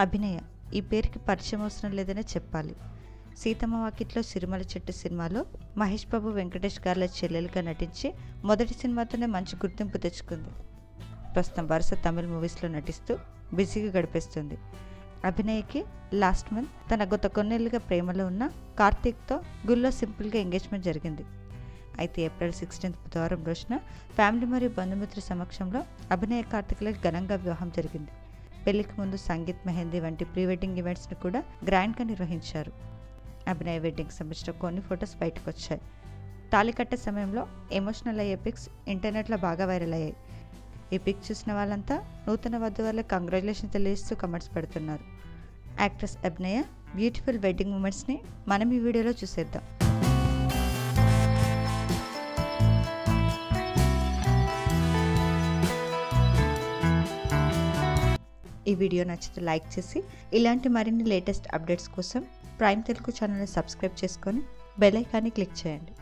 అభినయ ఈ పేరుకి పరిచయం అవసరం లేదనే చెప్పాలి. సీతమ్మ వాకిట్లో సిరిమల చెట్టు సినిమాలో మహేష్ బాబు వెంకటేష్ గార్ల చెల్లెలుగా నటించి మొదటి సినిమాతోనే మంచి గుర్తింపు తెచ్చుకుంది. ప్రస్తుతం వరుస తమిళ మూవీస్లో నటిస్తూ బిజీగా గడిపేస్తుంది. అభినయకి లాస్ట్ మంత్ తన గత కొన్నేళ్లుగా ప్రేమలో ఉన్న కార్తీక్తో గుళ్ళో సింపుల్గా ఎంగేజ్మెంట్ జరిగింది. అయితే ఏప్రిల్ 16 బుధవారం రోజున ఫ్యామిలీ మరియు బంధుమిత్రుల సమక్షంలో అభినయ కార్తీక్లకు ఘనంగా వివాహం జరిగింది. పెళ్లికి ముందు సంగీత్ మెహందీ వంటి ప్రీ వెడ్డింగ్ ఈవెంట్స్ని కూడా గ్రాండ్గా నిర్వహించారు. అభినయ వెడ్డింగ్ సంబంధించిన కొన్ని ఫొటోస్ బయటకు వచ్చాయి. తాళి కట్టే సమయంలో ఎమోషనల్ అయ్యే పిక్స్ ఇంటర్నెట్లో బాగా వైరల్ అయ్యాయి. ఈ పిక్ చూసిన వాళ్ళంతా నూతన వధువులకు కంగ్రాచులేషన్ తెలియజేస్తూ కమెంట్స్ పెడుతున్నారు. యాక్ట్రెస్ అభినయ బ్యూటిఫుల్ వెడ్డింగ్ మూమెంట్స్ని మనం ఈ వీడియోలో చూసేద్దాం. ఈ వీడియో నచ్చితే లైక్ చేసి ఇలాంటి మరిన్ని లేటెస్ట్ అప్డేట్స్ కోసం ప్రైమ్ తెలుగు ఛానల్ని సబ్స్క్రైబ్ చేసుకొని బెల్ ఐకాన్ని క్లిక్ చేయండి.